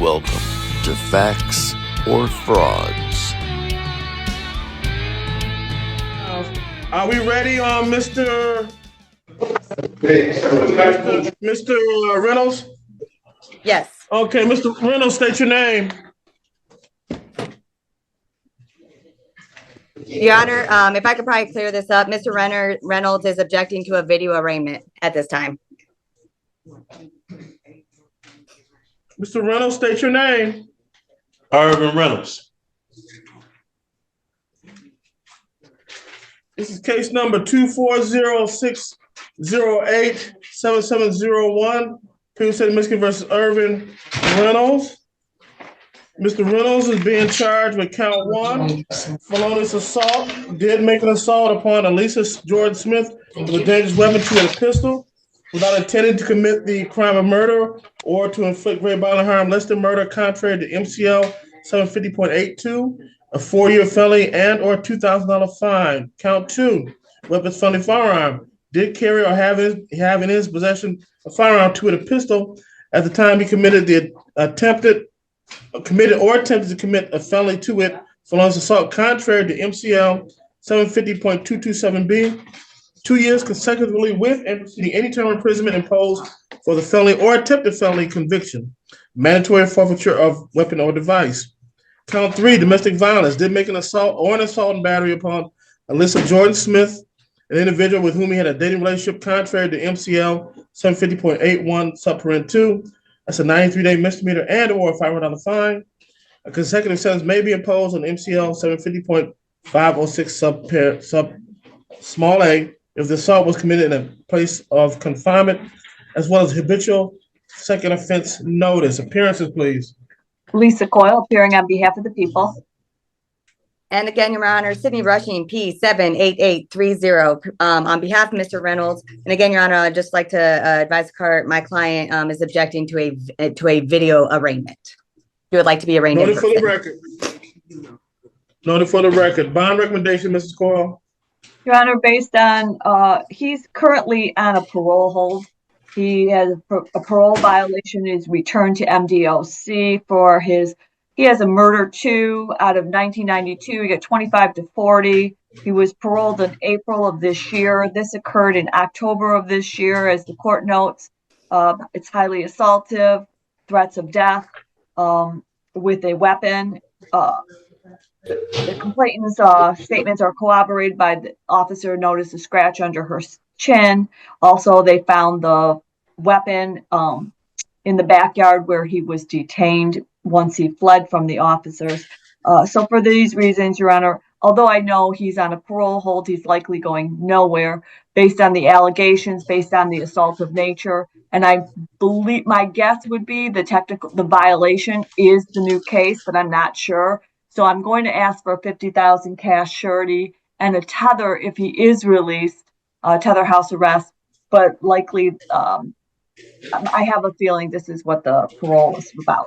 Welcome to Facts or Frauds. Are we ready, Mr. Reynolds? Yes. Okay, Mr. Reynolds, state your name. Your Honor, if I could probably clear this up, Mr. Reynolds is objecting to a video arraignment at this time. Mr. Reynolds, state your name. Irvin Reynolds. This is case number 240-608-7701. Prequel State of Michigan versus Irvin Reynolds. Mr. Reynolds is being charged with count 1, felonious assault. Did make an assault upon Elisa Jordan Smith with a dangerous weapon, a pistol, without intending to commit the crime of murder or to inflict great bodily harm less than murder, contrary to MCL 750.82, a 4-year felony and or $2,000 fine. Count 2, weapons felony firearm. Did carry or have in his possession a firearm, with a pistol at the time he committed attempted to commit a felony, to it, felonious assault, contrary to MCL 750.227B, 2 years consecutively with and preceding any term of imprisonment imposed for the felony or attempted felony conviction. Mandatory forfeiture of weapon or device. Count 3, domestic violence. Did make an assault or an assault and battery upon Elisa Jordan Smith, an individual with whom he had a dating relationship, contrary to MCL 750.81 subparent 2. That's a 93-day misdemeanor and or a $500 fine. A consecutive sentence may be imposed on MCL 750.506 sub small a if the assault was committed in a place of confinement, as well as habitual second offense notice. Appearances, please. Lisa Coyle, appearing on behalf of the people. And again, Your Honor, Sydney Rushing, P78830, on behalf of Mr. Reynolds. And again, Your Honor, I'd just like to advise the court, my client is objecting to a video arraignment. He would like to be arraigned. Noted for the record. Noted for the record. Bond recommendation, Mrs. Coyle. Your Honor, based on, he's currently on a parole hold. He has a parole violation, is returned to MDOC for he has a murder 2 out of 1992. He got 25 to 40. He was paroled in April of this year. This occurred in October of this year. As the court notes, it's highly assaultive, threats of death with a weapon. The complainant's statements are corroborated by the officer noticed a scratch under her chin. Also, they found the weapon in the backyard where he was detained once he fled from the officers. So for these reasons, Your Honor, although I know he's on a parole hold, he's likely going nowhere based on the allegations, based on the assault of nature. And I believe my guess would be the violation is the new case, but I'm not sure. So I'm going to ask for a $50,000 cash surety and a tether if he is released, tether house arrest, but likely I have a feeling this is what the parole is about.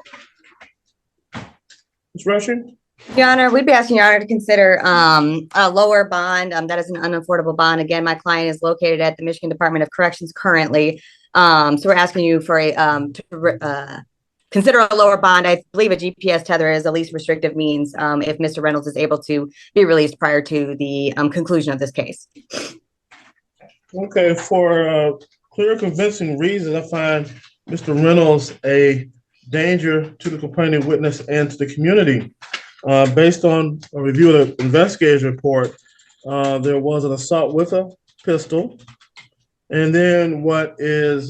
Ms. Rushing? Your Honor, we'd be asking Your Honor to consider a lower bond. That is an unaffordable bond. Again, my client is located at the Michigan Department of Corrections currently. So we're asking you for consider a lower bond. I believe a GPS tether is the least restrictive means if Mr. Reynolds is able to be released prior to the conclusion of this case. Okay, for clear, convincing reasons, I find Mr. Reynolds a danger to the complaining witness and to the community. Based on a review of the investigator's report, there was an assault with a pistol. And then what is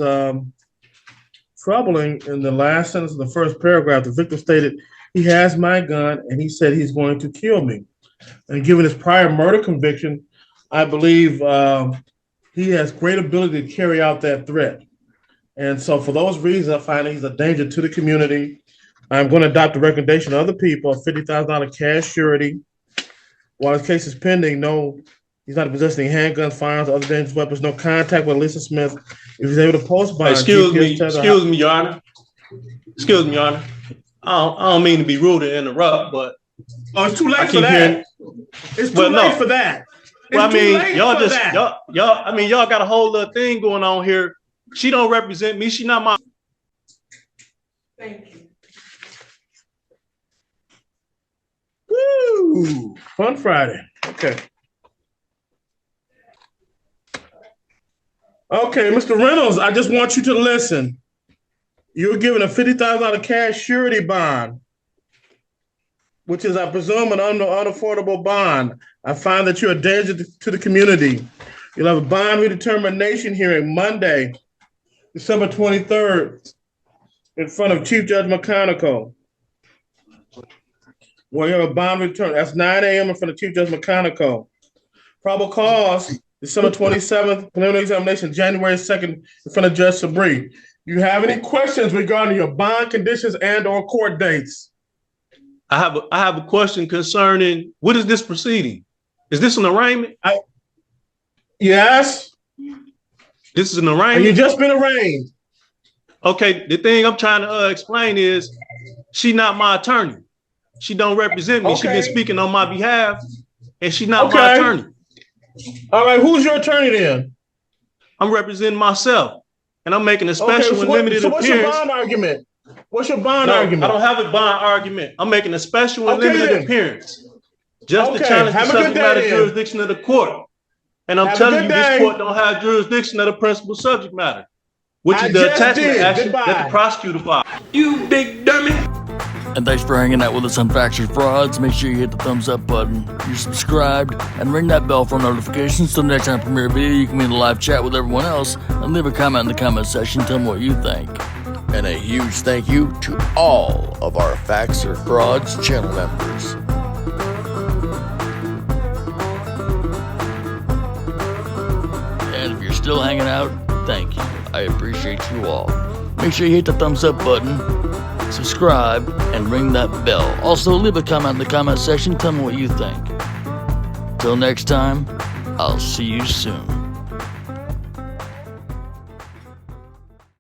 troubling, in the last sentence of the first paragraph, the victim stated, "He has my gun and he said he's going to kill me." And given his prior murder conviction, I believe he has great ability to carry out that threat. And so for those reasons, I find that he's a danger to the community. I'm going to adopt the recommendation of the people, a $50,000 cash surety. While his case is pending, he's not possessing handguns, firearms, other dangerous weapons, no contact with Lisa Smith. If he's able to post bond. Excuse me, Your Honor. Excuse me, Your Honor. I don't mean to be rude and interrupt, but it's too late for that. It's too late for that. Well, I mean, y'all got a whole little thing going on here. She don't represent me. She not my. Thank you. Woo! Fun Friday. Okay. Okay, Mr. Reynolds, I just want you to listen. You were given a $50,000 cash surety bond, which is, I presume, an unaffordable bond. I find that you're a danger to the community. You'll have a bond redetermination hearing Monday, December 23rd, in front of Chief Judge McConico. Well, you have a bond return. That's 9 a.m. in front of Chief Judge McConico. Probable cause, December 27th, preliminary examination, January 2nd, in front of Judge Sabri. You have any questions regarding your bond conditions and or court dates? I have a question concerning, what is this proceeding? Is this an arraignment? Yes. This is an arraignment? You just been arraigned. Okay, the thing I'm trying to explain is she not my attorney. She don't represent me. Okay. She been speaking on my behalf, and she's not my attorney. All right, who's your attorney then? I'm representing myself, and I'm making a special and limited appearance. What's your bond argument? What's your bond argument? I don't have a bond argument. I'm making a special and limited appearance just to challenge the subject matter jurisdiction of the court. And I'm telling you, this court don't have jurisdiction of the principal subject matter, which is the attachment action that the prosecutor filed. You big dummy. And thanks for hanging out with us on Facts or Frauds. Make sure you hit the thumbs up button, you're subscribed, and ring that bell for notifications so the next time I premiere a video, you can be in a live chat with everyone else and leave a comment in the comment section. Tell me what you think. And a huge thank you to all of our Facts or Frauds channel members. And if you're still hanging out, thank you. I appreciate you all. Make sure you hit the thumbs up button, subscribe, and ring that bell. Also, leave a comment in the comment section. Tell me what you think. Till next time, I'll see you soon.